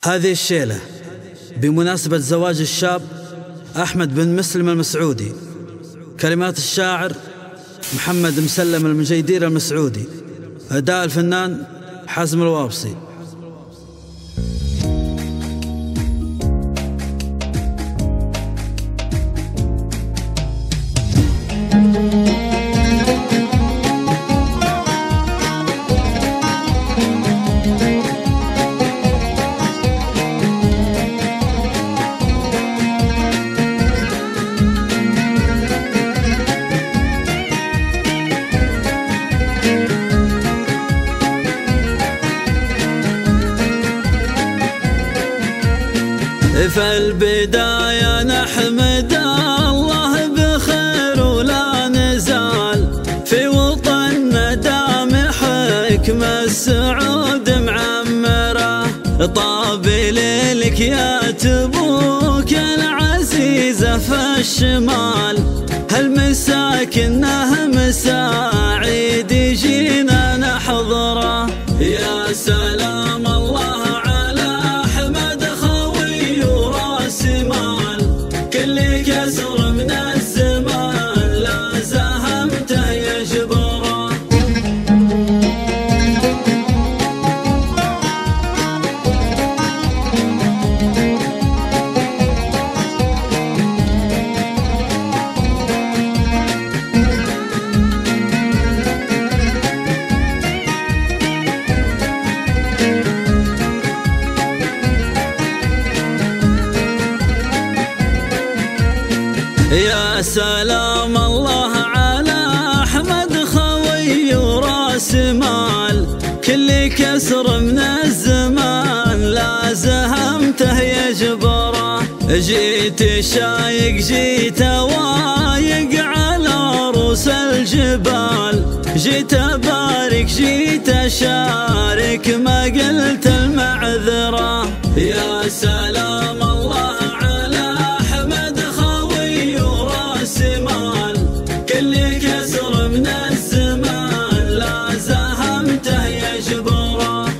هذه الشيلة بمناسبة زواج الشاب أحمد بن مسلم المسعودي. كلمات الشاعر محمد مسلم المجيدير المسعودي. أداء الفنان حازم الوابصي. في البداية نحمد الله بخير ولا نزال، في وطننا دام حكم السعود معمره. طابل لك يا تبوك العزيزة في الشمال، هالمساكنه مساعيد يجينا نحضره. يا سلام الله على أحمد خوي وراس مال، كل كسر من الزمان لا زهمته يجبره. يا سلام الله على أحمد خوي وراس مال، كل كسر من الزمان لا زهمته يجبره. جيت شايق جيت وايق على رؤوس الجبال، جيت أبارك جيت أشارك ما قلت المعذرة. يا سلام الله على أحمد خوي وراس مال، كل كسر من الزمان لا زهمته يجبره.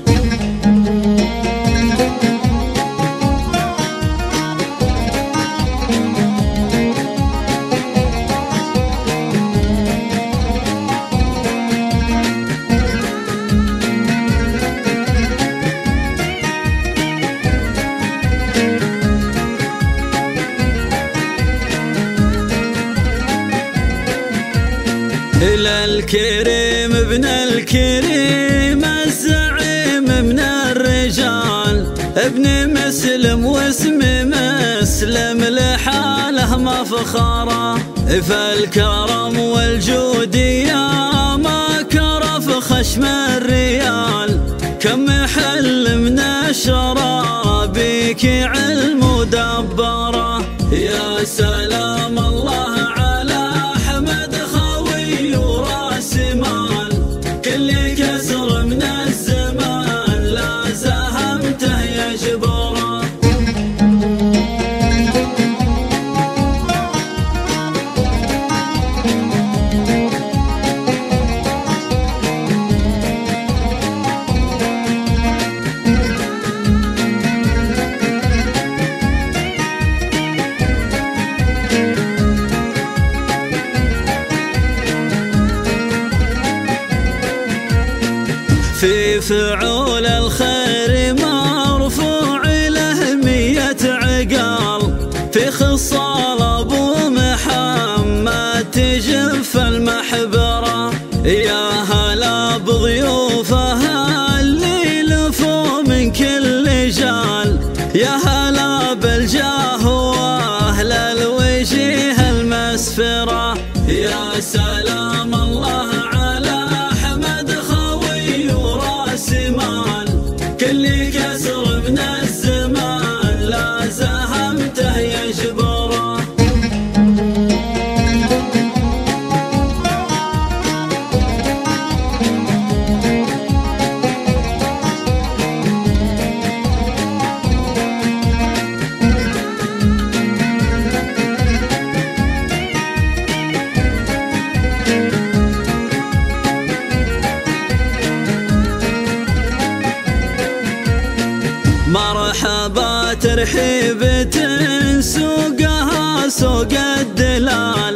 إلى الكريم ابن الكريم الزعيم من الرجال، ابن مسلم واسم مسلم لحاله مفخره. فالكرم والجود يا ما كرف خشم الريال، كم محل من الشرابيك علم ودبره. يا سلام الله على أحمد خوي وراس مال، كل كسر من الزمان لا زهمته يجبره. في فعول الخير مرفوع له 100 عقال، في خصال أبو محمد تجف المحبرة. يا هلا بضيوفها اللي لفوا من كل جال، يا هلا بالجاه وأهل الوجيه المسفرة. يا سلام الله على أحمد خوي وراس مال، كل كسر من الزمان لا زهمته يجبره. مرحبا ترحيبة سوقها سوق الدلال،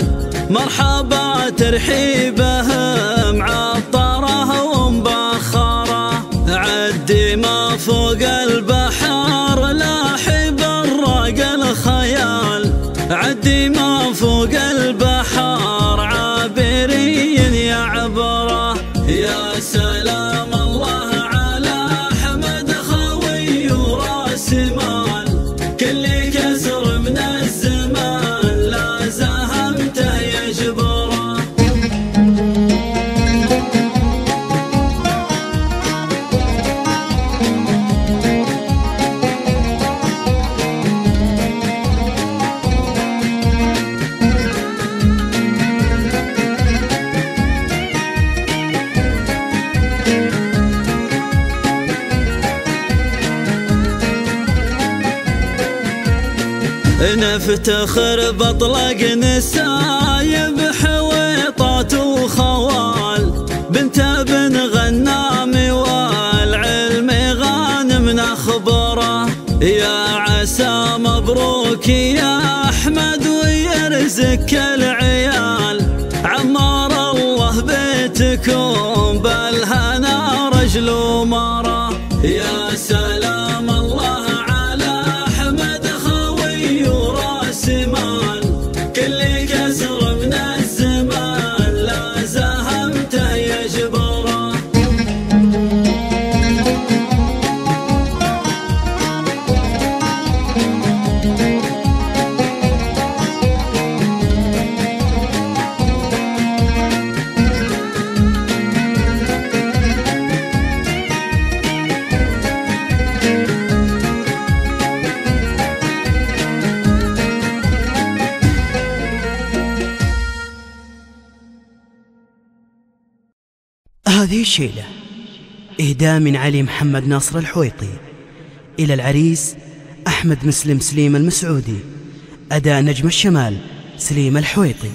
مرحبا ترحيبها معطرة ومبخرة، عدي ما فوق البحر لاحي براق الخيال، عدي ما فوق البحر عابري يعبره. يا سلام الله على أحمد خوي وراس مال، كل كسر من الزمان لا زهمته يجبره. نفتخر بطلق نسايب حويطات وخوال، بنت ابن غنام والعلم غانم نخبره. يا عسى مبروك يا أحمد ويرزقك العيال، عمار الله بيتكم بالهنا رجل ومرة. يا سلام الله على أحمد خوي وراس مال، كل كسر من الزمان لا زهمته يجبره. هذه الشيلة إهداء من علي محمد ناصر الحويطي إلى العريس أحمد مسلم سليم المسعودي، أداء نجم الشمال سليم الحويطي.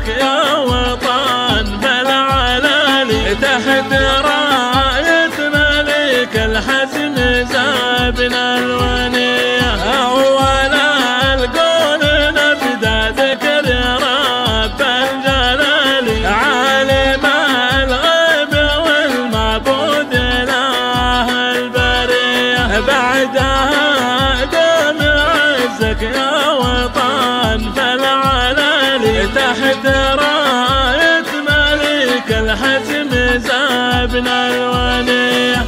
يا وطن بالعلالي تحت راية ملك الحزم زابنا الونية، أول القول نبدأ ذكر رب الجلال، عالم الغيب والمعبود له البرية، بعدها دم عزك يا وطن بالعلالي تحت راية ملك الحزم زابنا الونية.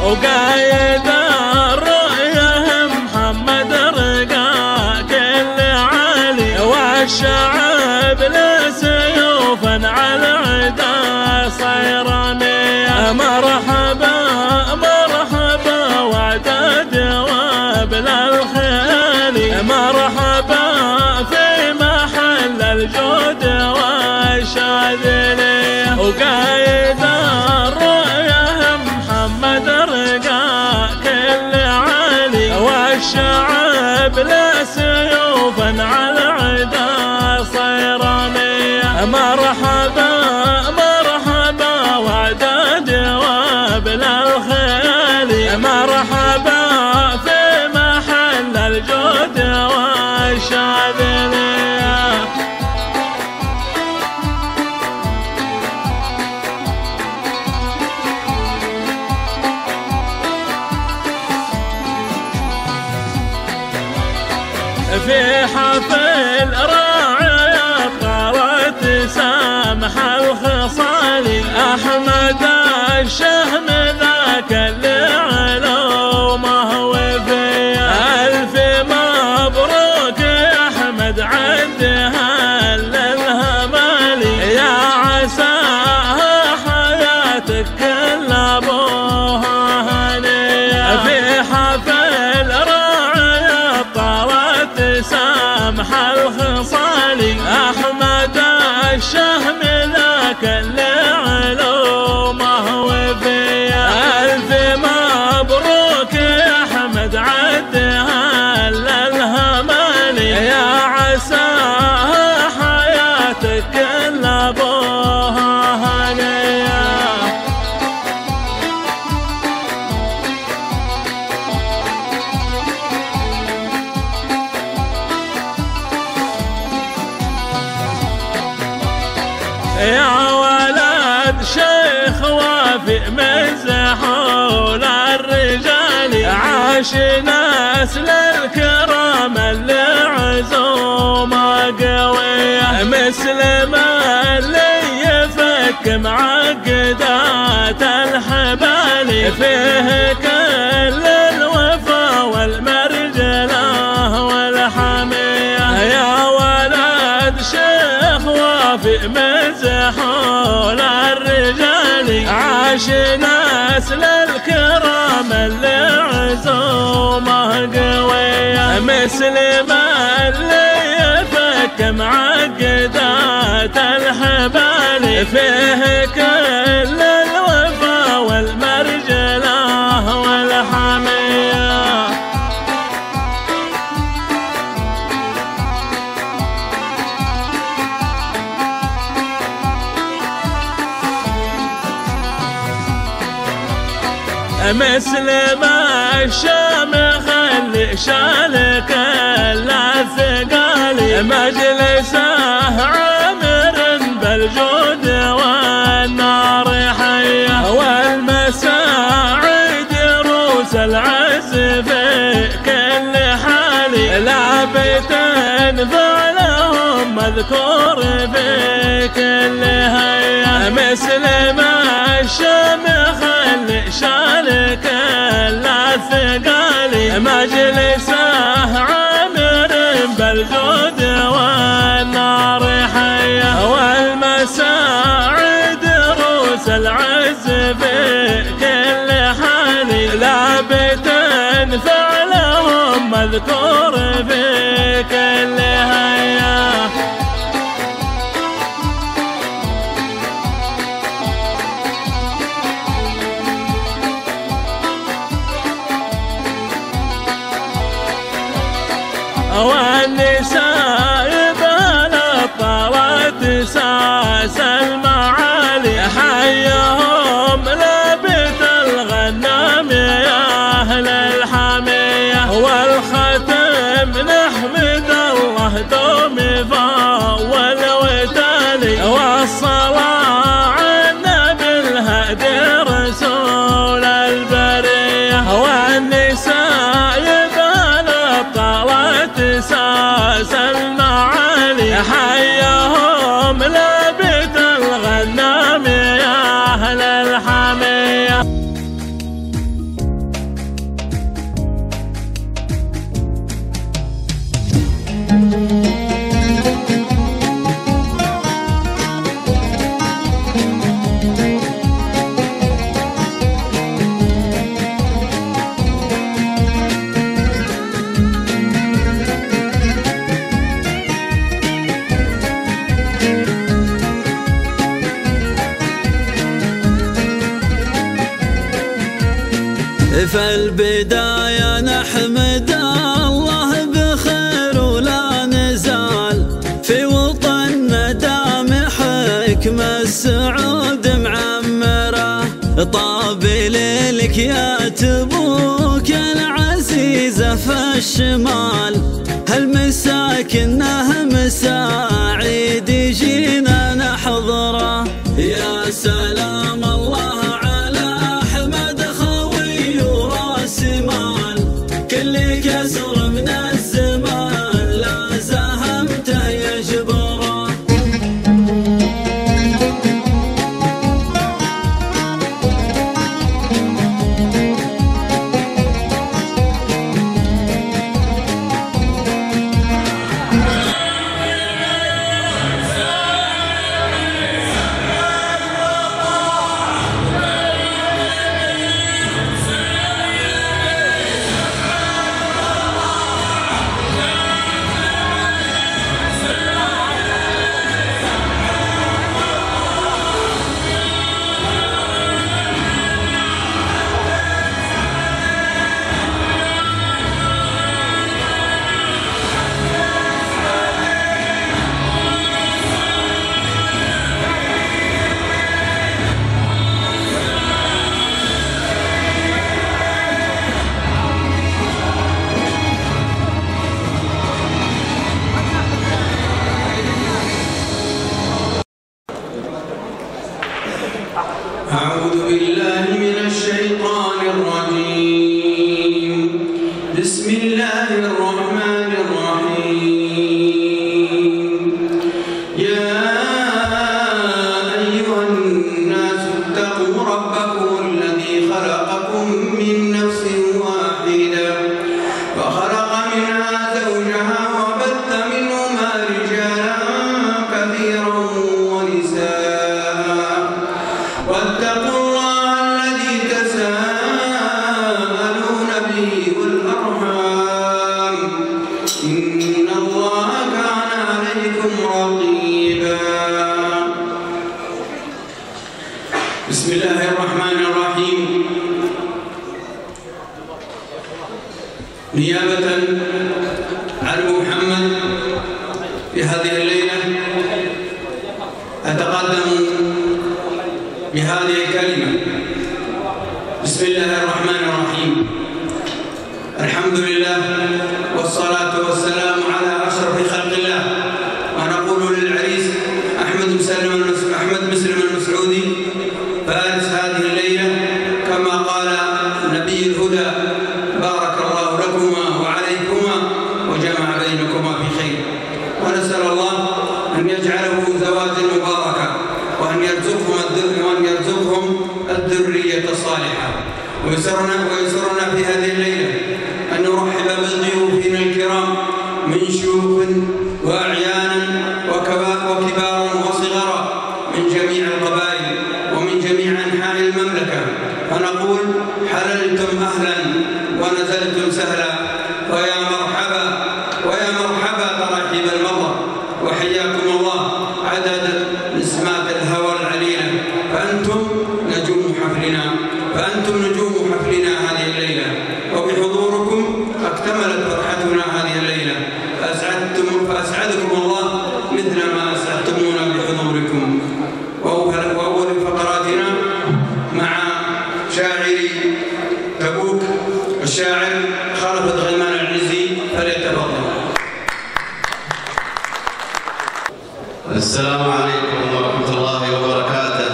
وقايد الرؤية محمد رقا كل عالي، والشعب له سيوفا على عدا صيرانية، مرحبا مرحبا وعد جواب للخيال، مرحبا في محل الجود والشاذلية، وقايد الرؤية محمد رقا كل عالي، والشعب له سيوفا على عدا صيرانية، مرحبا مرحبا وعد جواب للخيال، مرحبا في محل الجود والشاذلية. في حفل راعي عدها للهمالي يا عساها حياتك كل ابوها هنيه في حفل راعي طارت سامح الخصالي احمد الشهم ذاك اللي علومه وفيه الف مبروك يا احمد عدها للهمالي يا عساها حياتك كل ابوها هنيه يا ولد شيخ وافي مزحول الرجال عاش نسل الكرام اللي عزومه قويه مسلم اللي يفك معقدات الحبال فيه كل الوفا والمرجله والحميه يا ولد شيخ وافي مزحول الرجال عاش نسل الكرام اللي عزومه قويه مسلم اللي يفك معقدات الحبال فيه كل الوفا والمرجله والحميه مسلم الشامخ اللي شالك الثقالي مجلسه عامر بالجود والنار حيه والمساعد روس العز في كل حالي لابت فعلهم مذكور في كل هيا مسلم الشامخ اللي شالك الثقالي مجلسه عامر بالجود والنار حيه والمساعد روس العز في كل حالي لابت فعلهم مذكور في كل هيا والنساء بلطلت ساس المعالي حيهم لبت الغنام يا اهل الحميه والختم نحمد الله دوم فاول وتالي والصلاه عنا بالهدي رسول البريه والنساء ساس المعالي حيهم لبت الغنام يا اهل الحميه في البداية نحمد الله بخير ولا نزال في وطننا دام حكم السعود معمره طاب ليلك يا تبوك العزيزة في الشمال هالمساكنه مساعد يجينا نحضره يا سلام الله على أحمد خوي وراس مال كل كسر من الزمان لا زهمته يجبره أعوذ بالله من الشيطان الرجيم. بسم الله الرحمن الرحيم. يا أيها الناس اتقوا ربكم الذي خلقكم من نفس واحدة وخلق منها زوجها وبث منهما رجالا كثيرا ونساء واتقوا الله الذي تساءلون به والأرحام إن الله كان عليكم رقيبا. بسم الله الرحمن الرحيم. نيابة عن أبو محمد في هذه الليلة أتقدم بهذه الكلمة. بسم الله الرحمن الرحيم. الحمد لله والصلاة والسلام على أشرف خلق الله، ونقول للعريس أحمد مسلم المسعودي فارس هذه الليلة كما قال نبي الهدى: بارك الله لكما وعليكما وجمع بينكما في خير. ونسأل الله أن يجعله زواجا مباركا، وأن يرزقهم الذرية الصالحة. ويسرنا في هذه الليلة أن نرحب بضيوفنا الكرام من شيوخ وأعيان وكبار وصغار من جميع القبائل ومن جميع أنحاء المملكة، فنقول: حللتم أهلا ونزلتم سهلا، ويا مرحبا ترحيب المطر، وحياكم الله عدد نسمات الهوى العليلة، فأنتم نجوم حفلنا هذه الليلة، وبحضوركم اكتملت فرحتنا هذه الليلة، فأسعدكم الله مثل ما أسعدتمونا بحضوركم. وأول فقراتنا مع شاعر تبوك الشاعر خلفت غلمان العزي، فليتفضل. السلام عليكم ورحمة الله وبركاته.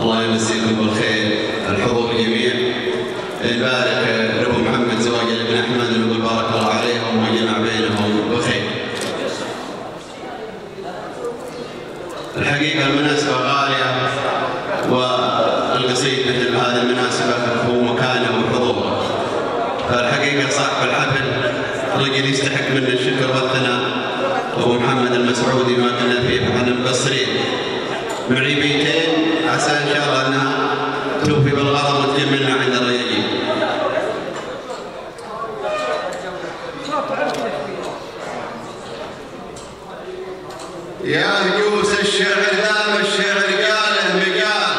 الله يمسيكم بالخير الحضور الجميع. نبارك لأبو محمد زواج ابن أحمد، ونقول بارك الله عليهم وجمع بينهم بخير. الحقيقة المناسبة غالية، والقصيد مثل هذه المناسبة هو مكانه وحضوره. فالحقيقة صاحب الحفل رجل يستحق منا الشكر والثناء، أبو محمد المسعودي. ما قلنا فيه فاحنا مقصرين. معي بيتين عسى إن شاء الله أنها توفي بالغضب وتجملنا عند الرجالين. يا هجوس الشعر دام الشعر قاله مقال،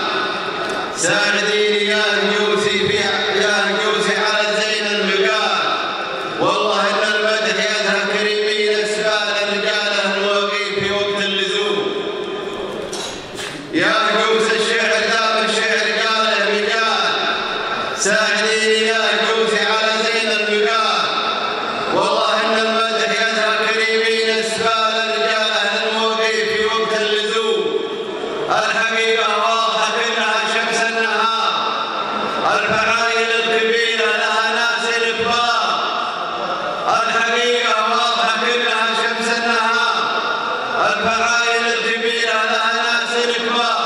ساعديني يا هجوسي على زين المقال. والله ان المدح يذهب كريمين اسبال رجاله الواقين في وقت اللزوم. يا هجوس الشعر دام الشعر قاله مقال، ساعديني يا هجوسي على زين المقال. والله ان المدح يذهب كريمين اسبال رجاله الواقين في وقت اللزوم. الحقيقه واضحه كلها شمس النهار، الفعايل الكبيره لها ناس الكبار. الحقيقه واضحه كلها شمس النهار، الفعايل الكبيره لها ناس الكبار.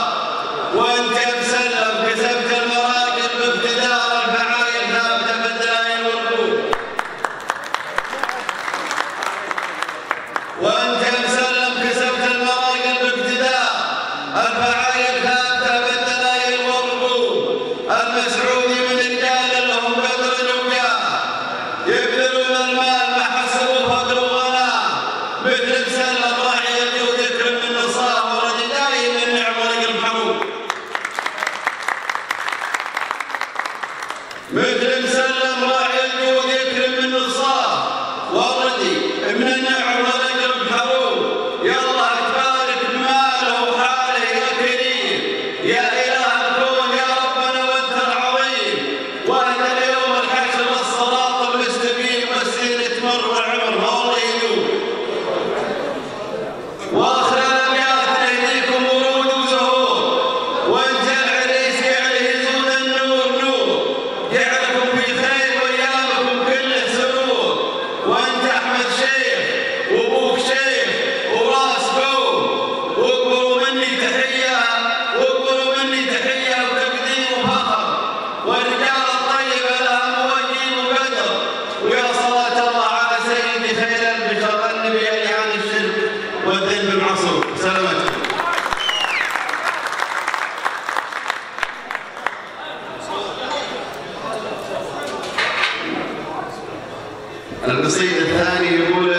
وانت يا مسلم كسبت المراكب باقتدار، الفعايل ثابته بالدلائل والقوه. وانت يا مسلم كسبت المراكب باقتدار، الفعايل ثابته بالدلائل والقوه. المسعودي من رجال لهم قدر وجاه، يبذلون المال ما حسبوا فضل وغناه. مثل مسلم راعي الجود يكرم من نصاه، ورجل دايم النعم ورجل محمود. مثل مسلم راعي الجود يكرم من نصاه، ورجل من النعم ورجل محمود. يا الله تبارك بماله وحاله يا كريم. الدين بن معصوم. سلامتكم. القصيد الثاني يقول: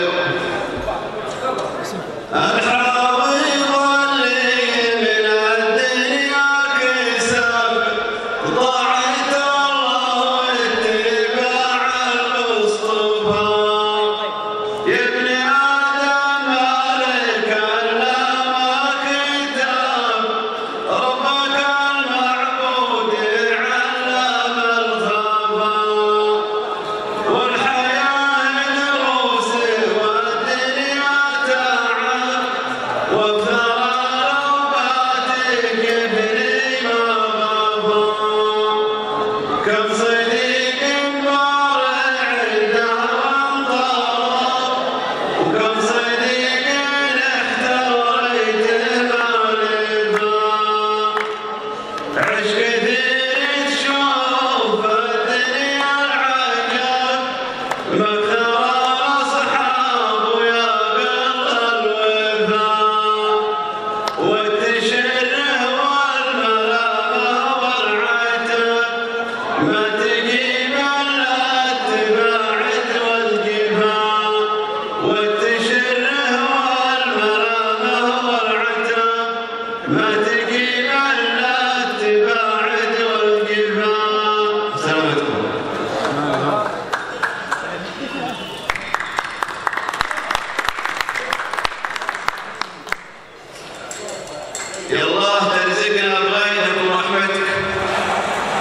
يا الله ترزقنا بغيرك ورحمتك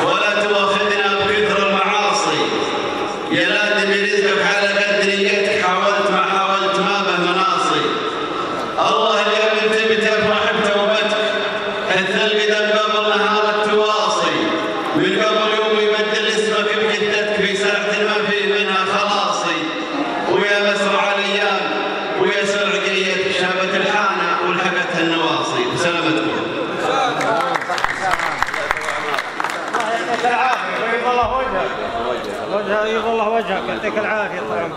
ولا تواخذنا بكثر المعاصي. يا لازم رزقك على قد نيتك، حاولت ما حاولت ما به مناصي. الله اليوم انت بتفرح بتوبتك، حث القدم قبل نهار التواصي. من قبل يوم يبدل اسمك بجدتك في ساعة ما في منها خلاصي. ويا مسرع الايام ويا سرع قريتك شابت الحانه والحقتها النواصي. سلامتكم. الله يعطيك الله وجهك يعطيك العافيه طال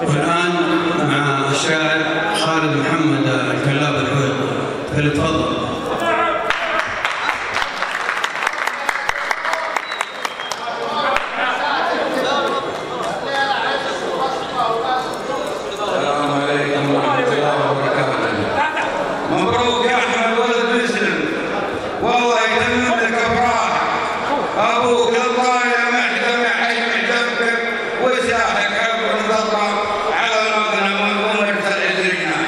والآن مع الشاعر خالد محمد الكلاب الحويطي، فليتفضل. السلام عليكم ورحمة الله وبركاته. مبروك يا أحمد ولد مسلم، والله يتمم لك أفراح. أبوك الله يا محكم يا حي محكمك وساحك عبر الضرع على المغنم ومرسل عزرنا.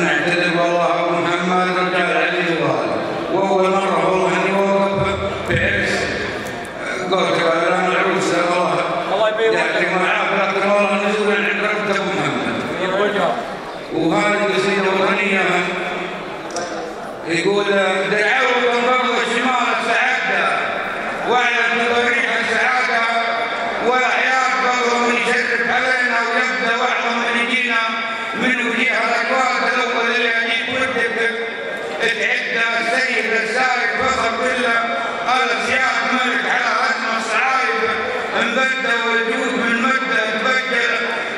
نعتذر والله أبو محمد رجال علي الغالي، وأول مرة والله إني وقف بعرس قلت له أنا العروس الله يعطيكم العافية، لكن والله نزول عند ربة أبو محمد. وهذه قصيدة وطنية يقول: دعوة الأرض الشمال السعادة واعلم بضريح السعادة، والأحياء قبل من يشرف علينا ويبدأ واعلم من يجينا من وجيه الأكواد الأول اللي يجيب ودك تعدى السيد السائق فخر كله الأسياد ملك على هدم الصعايب انبدى والجود من مدة تبجل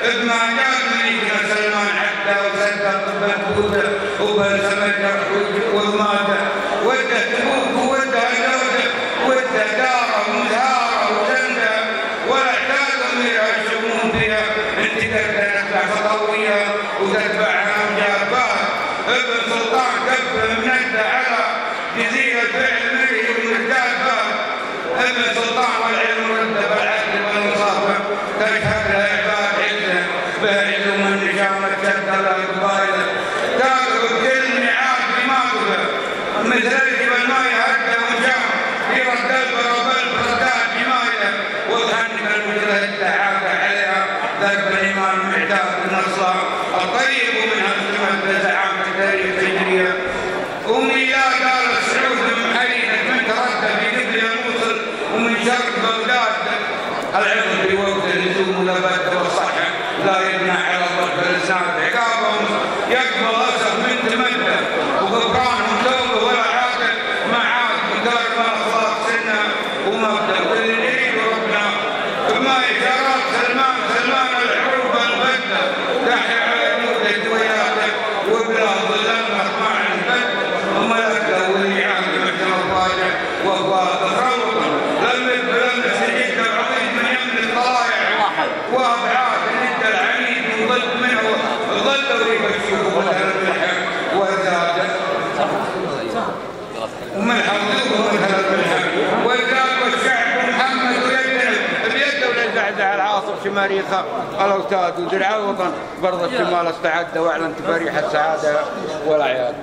بما جاء من يجينا سلمان حتى وصدق بالبودة وبالسمكة والمادة وده تبوك وده جودة وده دارة ومزهارة وجندة ولا احتاج أميرها يشوفون فيها انت تقدر تتبع خطوية وتتبعها مجابات. ابن سلطان كف مندى على جزيرة فعل مري ومرداد باب. ابن سلطان والعلم رد بالعدل والمصافة تشهد لها عباد عزة باعث من نشامة تشدد القبائل تاخذ كل ميعاد بماضيه مثل جبل ما يهدى وشام يرد البربل برداد جمايله وظهنك المجرد تعافى عليها ذنب الإيمان معتاد النصار الطيب ومنها السمة زعامة تاريخ هجرية وميلاد آل سعود محينة من تردد في قبل موصل ومن شرق بغداد. العلم في وقت اللزوم ولا بد والصحة لا يبنى على ضرب الإسناد عقابهم يقبل أسف من تمدد وغفرانهم توبة ولا عادل ما عاد مدار ما خلاص سنة ومبدأ كل يريد ربنا بما إشارات سلمان الحروب البدة مريخ الأوتاد ودرع الوطن برضه الشمال استعد واعلن تفاريح السعادة والأعياد.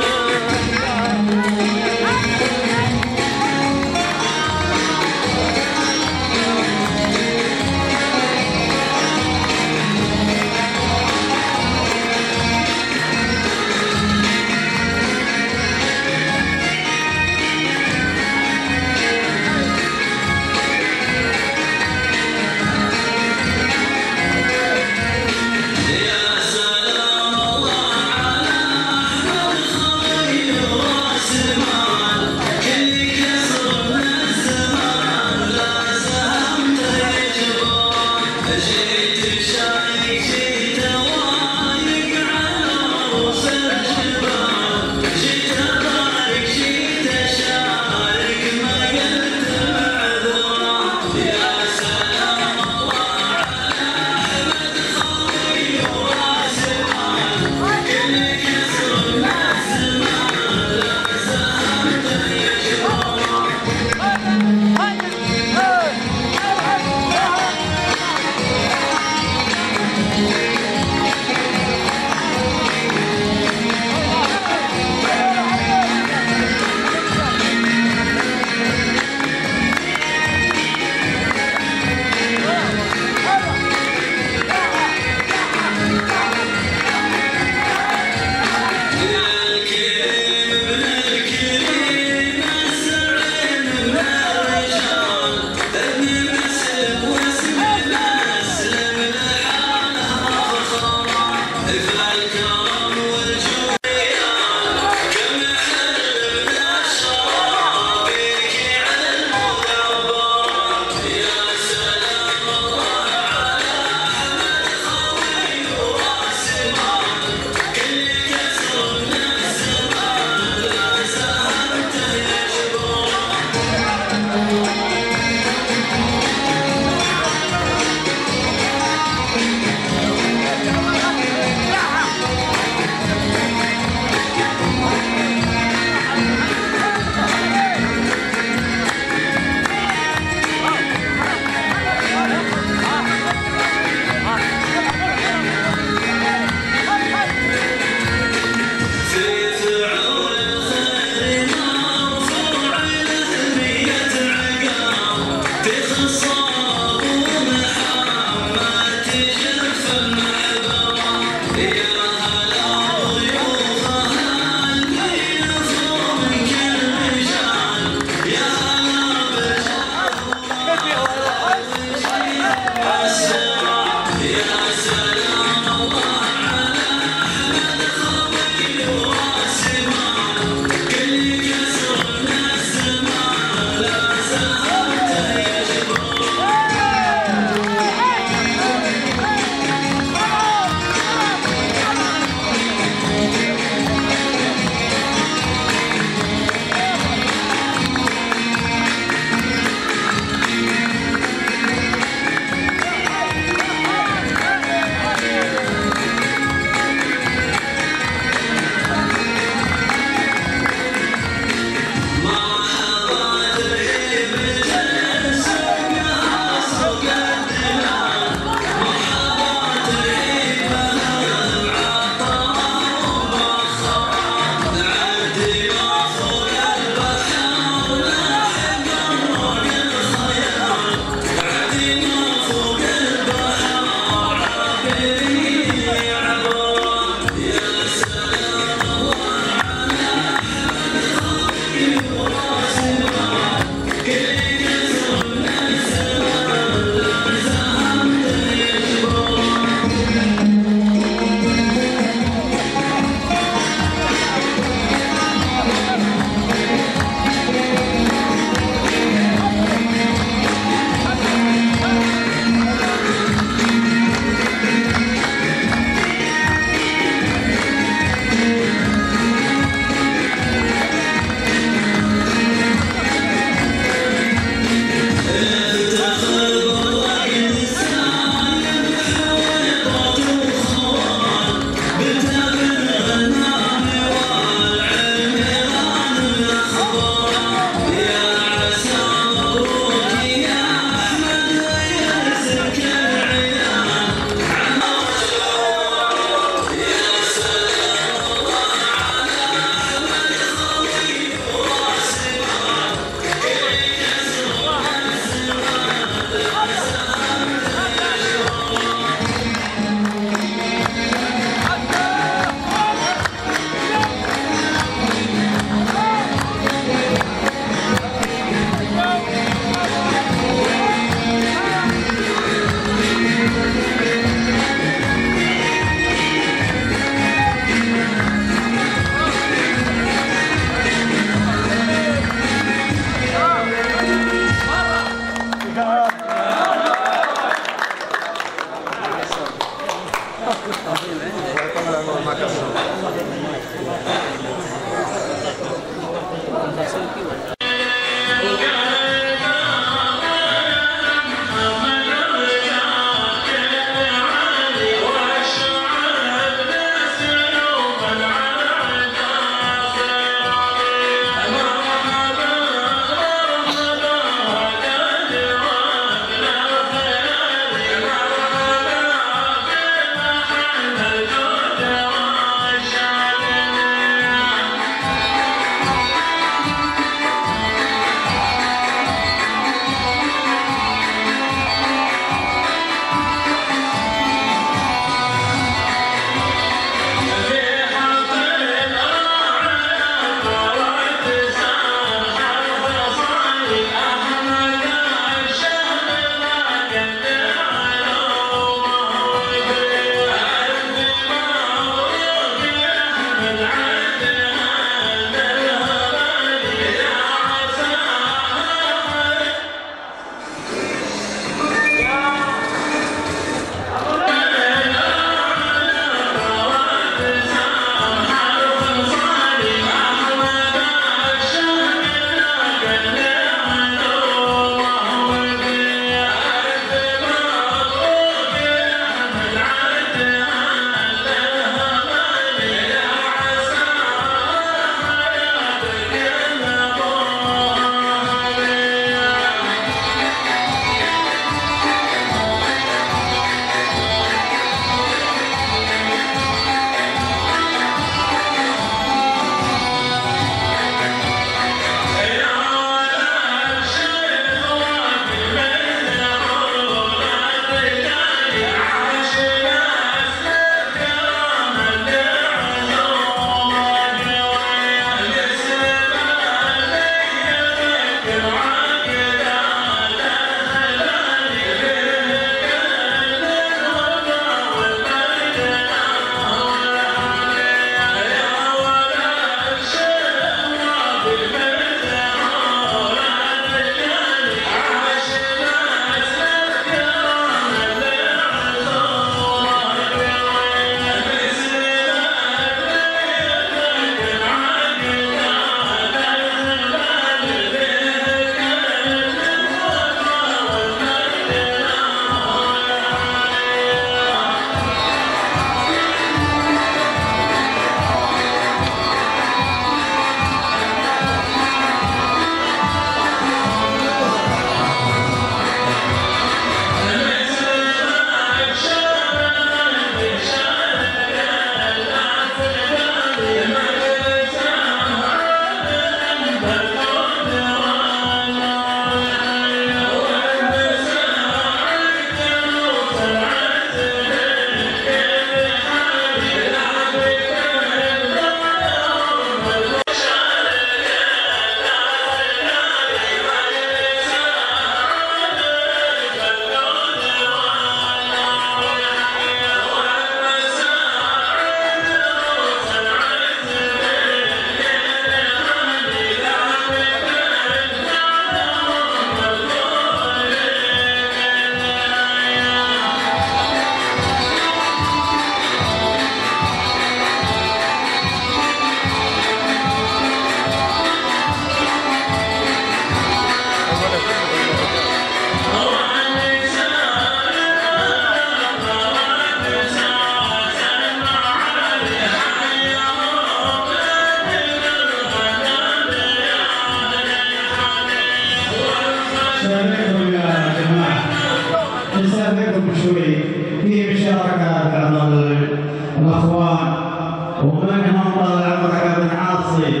ومنهم العمرة بن عاصي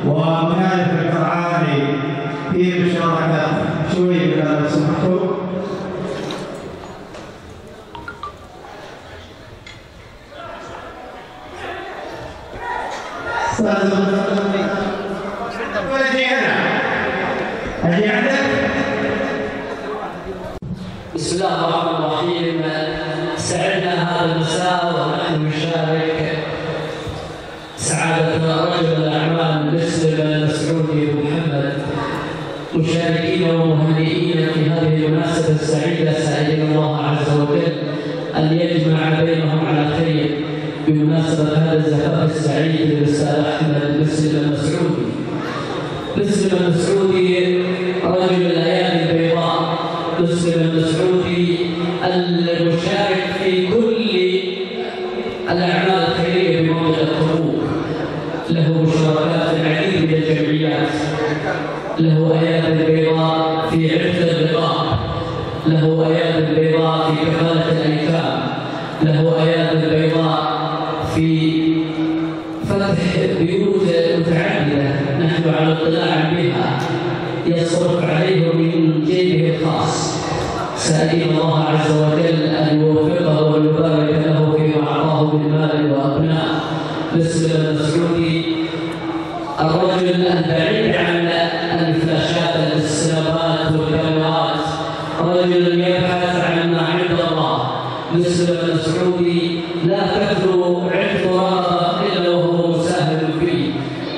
ومنايف القرعاني في مشاركة شوي لو سمحتوا. بسم الله الرحمن الرحيم. سعدنا هذا المساء ونحن نشارك سعادة رجل الأعمال مسلم المسعودي محمد، مشاركين ومهنئين في هذه المناسبة السعيدة، سائلين الله عز وجل أن يجمع بينهم على خير بمناسبة هذا الزفاف السعيد للأستاذ أحمد مسلم المسعودي. مسلم المسعودي رجل الأيادي البيضاء، مسلم المسعودي المشارك في كل الأعمال الخيرية بموضع الحقوق، له مشاركات في العديد من الجمعيات، له أيادي البيضاء في عفة الرقاب، له أيادي البيضاء في كفالة الأيتام، له أيادي البيضاء في فتح بيوت متعددة نحن على اطلاع بها يصرف عليه من جيبه الخاص، سائلين الله عز وجل أن يوفقه ويبارك له فيما أعطاه من مال وأبناء. مسلم المسعودي الرجل البعيد عن الفلاشات السنابات والكاميرات، رجل يبحث عن ما عند الله. مسلم المسعودي لا تكثر اعتراضه إلا وهو مساهم فيه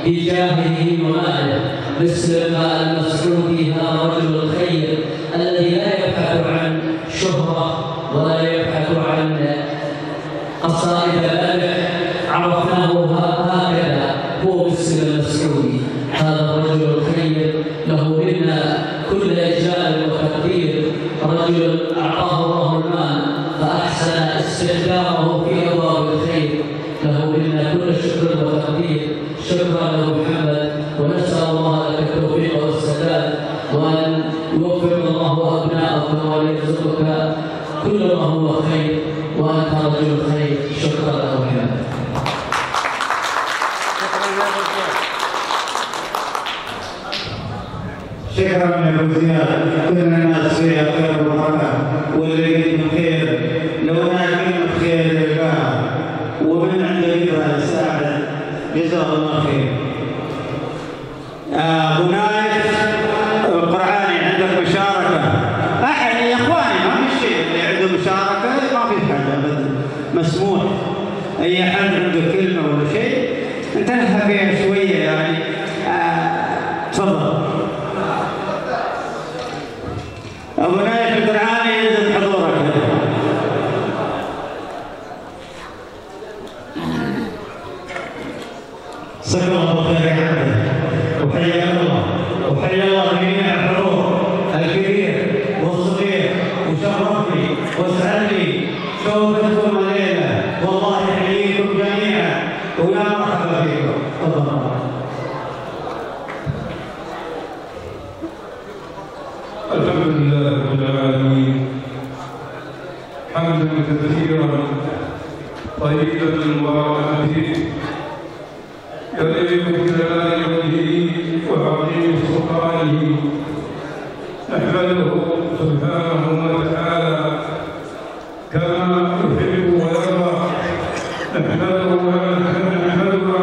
بجاهه وماله. مسلم المسعودي هذا رجل الخير الذي لا يبحث عن شهرة ولا يبحث عن قصائد مدح، عرفناه هكذا، هو مسلم المسعودي هذا الرجل الخير، له منا كل إجلال وتقدير، رجل أعطاه الله المال فأحسن استخدامه في أبواب الخير، له منا كل شكر وتقدير. شكرا له محمد، ونسأل الله لك التوفيق والسداد، وأن يوفق الله أبناءك وأن يرزقك كل ما هو خير، وأنت رجل خير. شكرا له محمد. شكرا يا ابو زياد، كل الناس فيها خير وبركه، واللي يقدم خير لو ما يقدم خير يلقاه، ومن عنده يقدر يساعد جزاه الله خير. ابو نايف مساك الله بالخير يا عمي، وحياك الله وحيا الله جميع الحضور الكبير والصغير، وشرفني واسعدني شوفتكم الليله، والله يحييكم جميعا ويا مرحبا فيكم. تفضلوا. الحمد لله رب العالمين حمدا كثيرا طيبا مباركا فيه يليق بجلال وجهه وعظيم سلطانه. نحمده سبحانه وتعالى كما يحب ويرضى. نحمده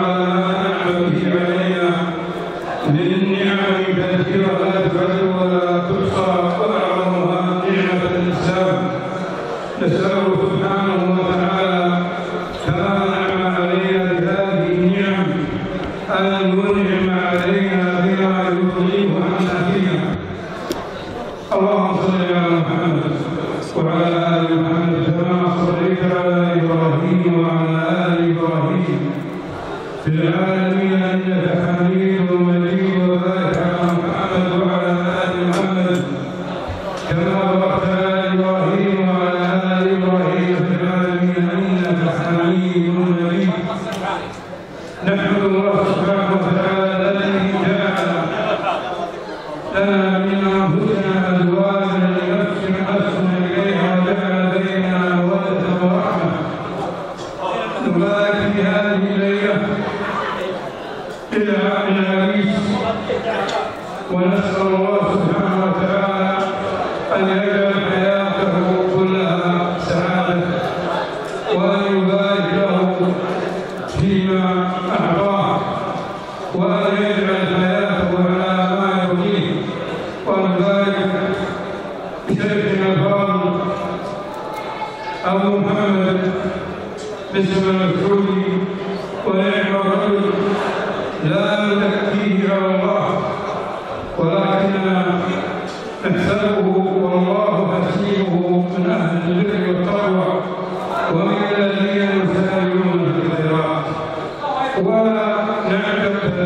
على ما انعم به علينا من نعم كثيره لا تعد ولا تحصى، واعظمها نعمه الاسلام. نساله سبحانه وتعالى كما انعم علينا بهذه النعم ان ينعم علينا بما يطيب عنا فيها. اللهم صل على محمد وعلى ال محمد كما صليت على ابراهيم وعلى ال ابراهيم في العالمين انك حميد مجيد. وبارك على محمد وعلى ال محمد كما باركت على ابراهيم وعلى ال ابراهيم في العالمين انك حميد مجيد. نحمد الله سبحانه وتعالى الذي جعل لنا من انفسنا ازواجا لنسكن اليها وجعل بيننا موده ورحمه. نبارك في هذه الليله للعام العريس، ونسال الله سبحانه وتعالى ان يجعل حياته كلها سعاده، وان يبارك له فيما اعطاه، وان يجعل حياته على ما يرضيه، وان يبارك بشيخنا الفاضل ابو محمد مسلم المسعودي. ونعم الرجل لا نزكيه على الله ولكننا نحسبه والله حسيبه من اهل البر والتقوى ومن الذين يسارعون في الخيرات. ولا نعتقد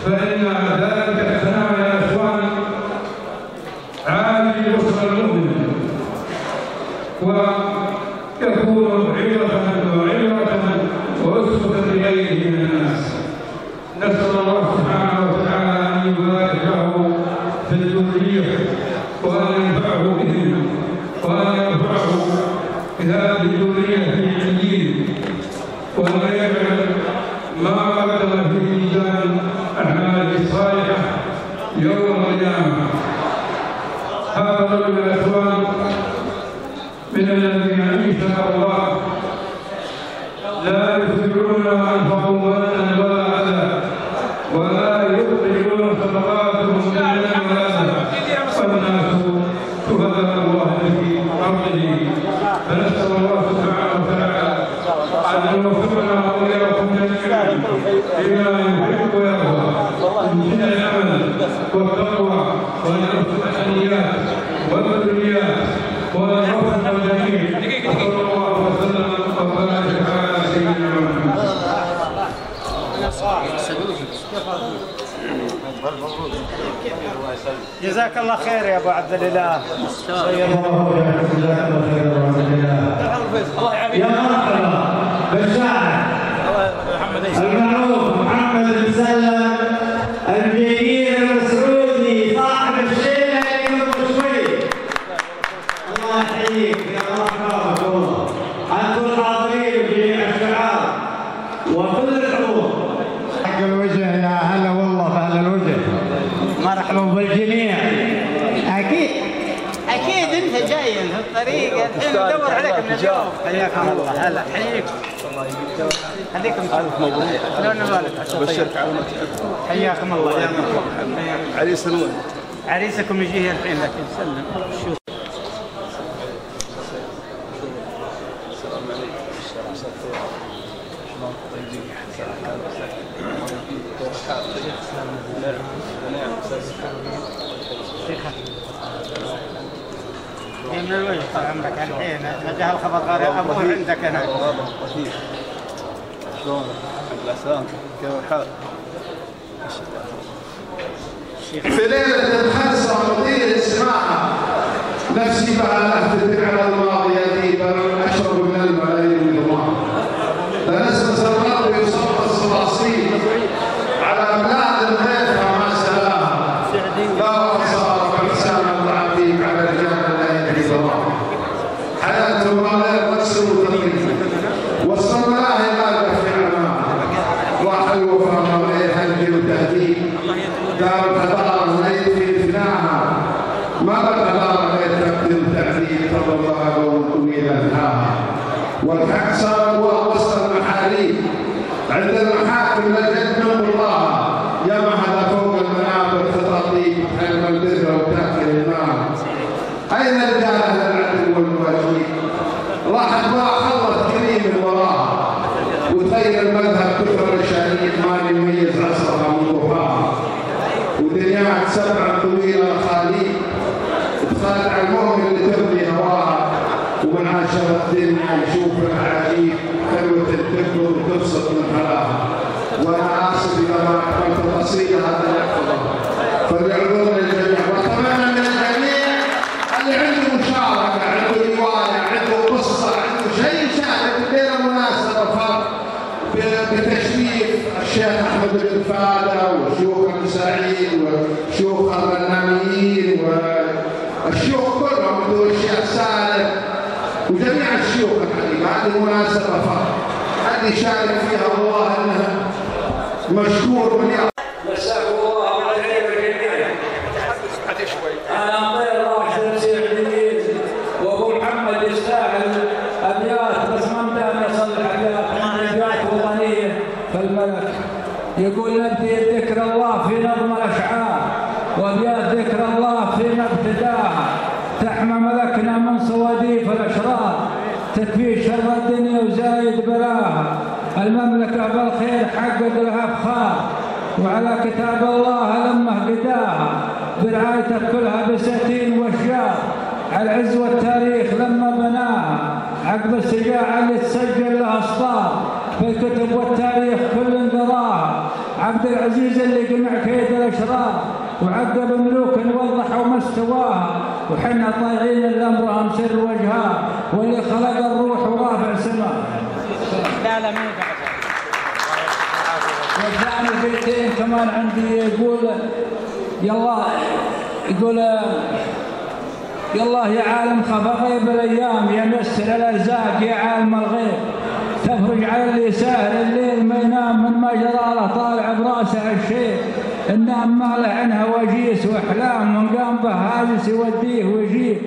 فان ذلك الثناء يا اخوان عالي بصر المؤمن، ويكون عبره واسوه لغيره من الناس. نسال الله سبحانه وتعالى ان يبارك له في الذريه، وان ينفعه بهم، وان ينفعه بهذه الذريه في الدين، وان يجعل ما قدم في ميزان اعماله الصالحه يوم القيامه. هذا الرجل يا اخوان من الذين ان شاء الله لا يسرعون انفسهم ولا اذى، ولا يبطلون صدقاتهم الا ولا، والناس شهداء الله في ارضه. فنسال الله سبحانه وتعالى ان يوفقنا واياكم جميعا لما يحب ويرضى من العمل والتقوى، وان يرزق النيات والذريات، وان يوفق الجميع. وصلى الله وسلم وبارك على سيدنا محمد. جزاك الله خير يا ابو عبد الاله. يا مرحبا بالشاعر المعروف محمد بن سلم المجيدير المسعودي صاحب الشيله اللي قبل شوي. الله يحييك يا مرحبا والله. انتم الحاضرين وجميع الشعار وكل الحضور. حق الوجه يا هلا والله بهلا الوجه. مرحبا بالجميع. اكيد انت جاي في الطريق الحين ندور عليك من اليوم. حياكم الله. هلا حييك. خليكم مبروك. لو نبالك بشرك على حياكم الله يا مرحبا. عريس الوين؟ عريسكم يجيه الحين لكن سلم. شوف السلام عليكم. من الوجه طال عمرك الحين جاء الخبر غير ابوه عندك هنا. شلون؟ في ليلة الخمسة مدير اسمعها نفسي بعد أهتدي على الماضية دي بل أشرب من الملايين بالله لنسمس الرب يصب الصراصير على بلاد الغيث مع سلام لا خسارة فلسان العبيد على رجال لا يدري الله حياة غير نفس وتقييم وصل الله ما في عمان راح الوفاء مريح هنجي وتهديد دار الحضارة ليت في فناها ما الحضارة ليت تقدم تهديد فضلها وطويل انهاها والحق صار هو وسط المحاريب عند المحاكم لجد من الله ياما هذا فوق المنابر تطيب حلم البر وتاكل الماء اين رجال العدل والواجب راحت ما خلت كريم وراها وطير المذهب كثر الشهيد ما يميز عصرها من ضفاها ودنياك سبع طويله خالي تخادع المؤمن اللي تبني هواها ومن عاشر الدنيا يشوف العجيب خلوه الدب وتبسط من حلاها وانا اسف اذا ما احتملت القصيده هذا يحفظه فليعذرني الجميع واتمنى من الجميع اللي عنده مشاركه عنده روايه عنده قصه عنده شيء يشارك بين مناسبه فرق بتشريف الشيخ احمد بن فاده وشيوخ ابن سعيد وشيوخ الرناميين والشيوخ كلهم والشيخ سالم وجميع الشيوخ الحقيقه هذه مناسبه فرق هذه يشارك فيها الله انها مشكور من مساكم الله بالخير جميعا. انا طير راشد سعيد وابو محمد يستاهل ابيات بس ما مدام يصلح ابيات وطنيه فالملك يقول نبدي ذكر الله في نظم الاشعار وابيات ذكر الله في ابتداها تحمى ملكنا من صواديف الاشرار تكفي شر الدنيا وزايد بلاها المملكه بالخير حقق لها افخار وعلى كتاب الله لمه قداها برعايته كلها بساتين واشجار على العز والتاريخ لما بناها عقب الشجاعه اللي تسجل لها اسطار في الكتب والتاريخ كل قراها عبد العزيز اللي قمع كيد الاشرار وعقب ملوك وضحوا مستواها وحنا طايعين الامر امسر وجهها واللي خلق الروح ورافع سماها. لا لا مو والثاني بيتين كمان عندي يقول يلا يا عالم خفى غيب الايام يا مسر الارزاق يا عالم الغيب تفرج على اللي ساهر الليل ما ينام من ما جراله طالع براسه الشيء النام ما له عنها وجيس واحلام من قام به هاجس يوديه ويجيه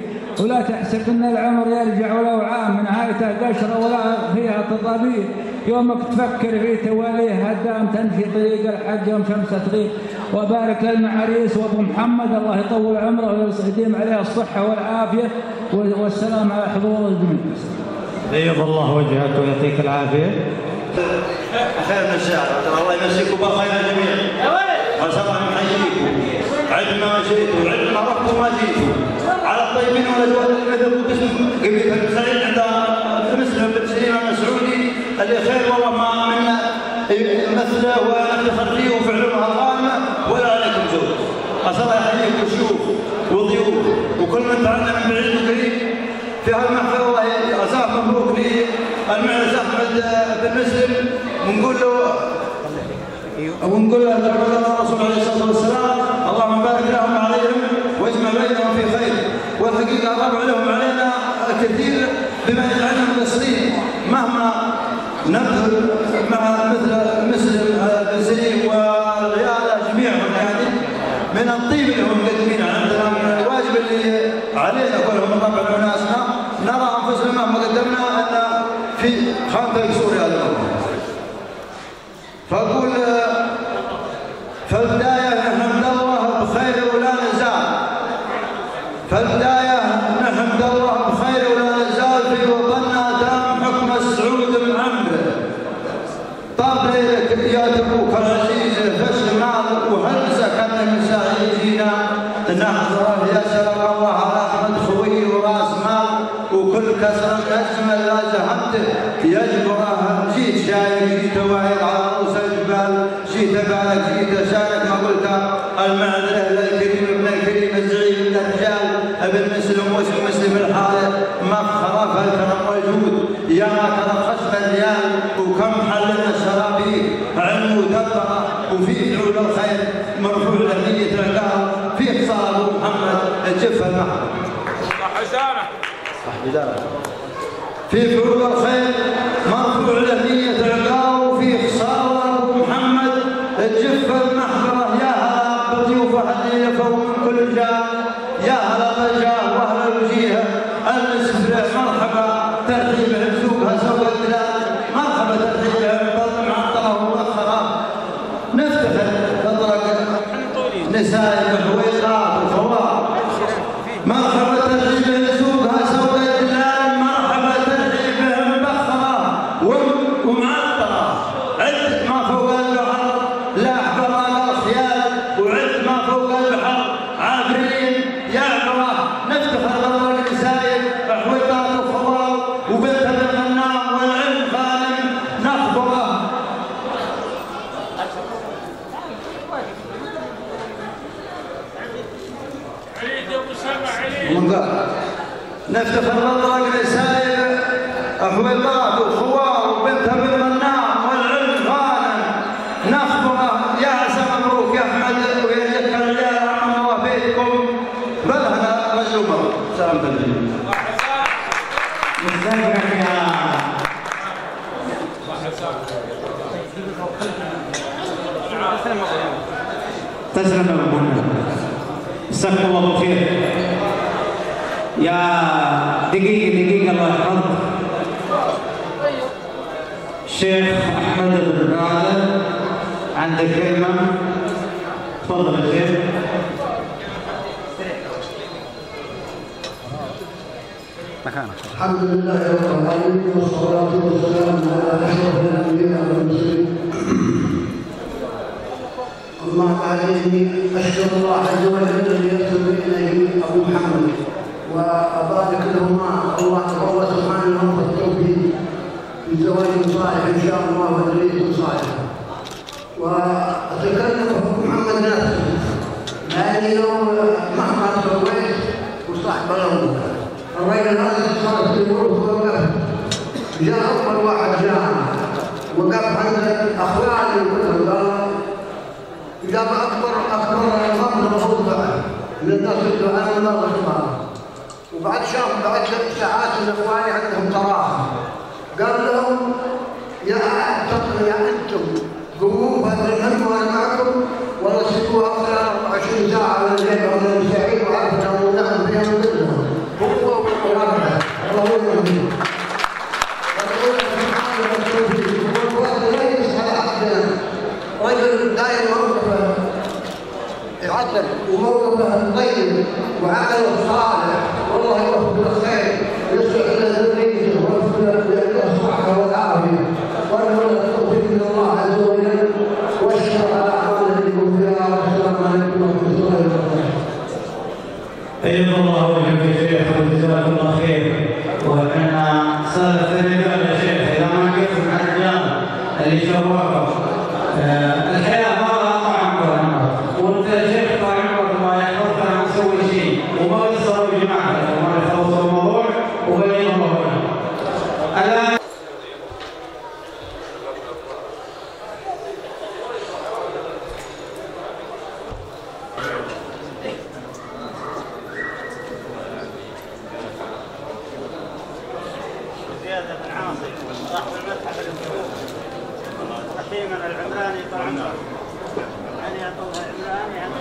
ولا تحسب ان العمر يرجع ولو عام نهايته قشره ولا فيها تطابيق يومك تفكر في تواليه هدام تمشي طريق الحج يوم شمسه تغيب وبارك للمعاريس وابو محمد الله يطول عمره ويديم عليه الصحه والعافيه والسلام على حضور الجميع. بيض الله وجهك ويعطيك العافيه. خير من الشعر الله يمسيكم بالخير جميعا. وسلام نحييكم عندما جئتوا عندما رحتوا ما جئتوا على الطيبين والاجواد اللي مثل قبيله المسلمين عند المسلم بن سليم المسعودي اللي خير والله ما منا مثله ونفتخر فيه وفعلها الغانمه ولا عليكم زود. اسال الله يحييكم شيوخ وضيوف وكل من تعلم من بعيد وقريب في هالمحفل الله عساك مبروك للمعز احمد بن مسلم ونقول له الرسول عليه الصلاه والسلام اللهم بارك لهم عليهم واجمع بينهم في خير والحقيقه الربع لهم علينا الكثير بما يجعلنا مقصرين مهما نبذل مع مثل مسلم بن سليم والقياده جميعهم يعني من الطيب اللي هم مقدمين عندنا من الواجب اللي علينا كلهم الربع وناسنا نرى انفسنا مهما قدمنا ان في خانه يسوري هذا الامر. فاقول فالبدايه نحمد الله بخير ولا نزال فالبدايه نحمد الله بخير ولا نزال في وطننا دام حكم السعود من عمره طاب ليلك يا تبوك العزيز فشل مال وهل سكن النساء يجينا نحضره يا سلام الله على احمد خوي وراس مال وكل كسر اجمل لا زهمته يجبره جيت شايف جيت واعظ على رؤوس جيت بارك جيت شارك ما قلت المعذرة للكريم ابن الكريم الزعيم الرجال ابن مسلم مسلم الحالة مفخرة فالكرم والجود يا ترى خشب الريال وكم حلنا الشرابيك علم ودبرة وفي فعول الخير مرفوع لحية العقار في خصال ابو محمد الجفة المحمد في فعول الخير مرفوع لحية العقار وفي خصال ابو محمد الجفة المحبرة يا هلا بضيوف حدية فوق من كل جاه يا هلا بالجاه واهل الوجيهة المسفرة مرحبا ترحيب بسوقها سوق البلاد مرحبا ترحيب بطل معطرة ومؤخرة نفتخر بطرق نساء بحويقات وفوار مرحبا ترحيب بسوقها سوق البلاد مرحبا ترحيب مبخرة ومعطرة عدت ما فوق البحر لا أحبر الأصياد وعدت ما فوق البحر عابرين يا عبرة نفتخر بطرق نساء بحويقات وفوار وبنت الغنام والعلم خالم نخبره نفتخر بطرق نساء حويطات وخوار وبنت الغنام والعلم خالم نخبره يا عسى مبروك يا احمد ويا لك الرجال عم وافيتكم بلهنا مجلوبه سلام بالله تسلم يا ابو محمد جزاكم الله بالخير يا دقيقة الله يحفظك الشيخ أحمد بن غالب عندك كلمة تفضل يا شيخ الحمد لله رب العالمين والصلاة والسلام على أشرف الأنبياء والمرسلين أما بعد إني أشكر الله عز وجل الذي يرسل إليه أبو محمد وأبارك لهما الله سبحانه والتوفيق في زواج صالح إن شاء الله وذرية صالحة وأتكلم أبو محمد ناصر لأني لو مهما سويت وصاحب له الرجل هذا صار في الورث والقف جاء أول واحد جاء وقف عند أخواني وقال جاب أكبر مبلغ موضع من الناس الدعاء الله سبحانه وبعد شاف بعد 3 ساعات الإخواني عندهم طراحة قال لهم يا أنتم قوموا بهذا الهم وأنا معكم ولا سيبوها أكثر 24 ساعة ولا الليل ولا المساعيد وعرفتهم ونحن فيها ونقلهم هو ورابعه الله يرحمه رجل دائما موقفه عدل وموقفه طيب وعمله صالح والله يوفقه الخير ويصلح له ذريته ويوفق له الصحه والعافيه ونرجو التوفيق من الله عز وجل والشكر على اعمال التي يكون فيها والسلام عليكم ورحمه الله وبركاته. أيضا الله وجهك يا شيخ وجزاك الله خير وأنا صارت الرجال يا شيخ إذا ما كنت مع الرجال اللي شوفوا الحياة ما لها طعم ولا نار وأنت يا شيخ طال عمرك ما يحفظك أنا مسوي شيء وما قصروا جماعة وما يخلصوا الموضوع وبين الله الآن العمراني طال عمرك يعني يعطوها العمراني يعني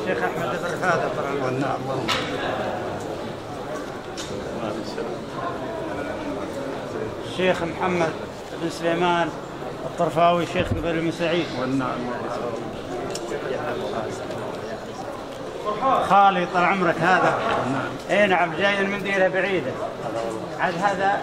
الشيخ احمد بن رفاده طال عمرك نعم الشيخ محمد بن سليمان الطرفاوي شيخ بن المساعيد والنعم خالي طال عمرك هذا اي نعم جاي من ديره بعيده عاد هذا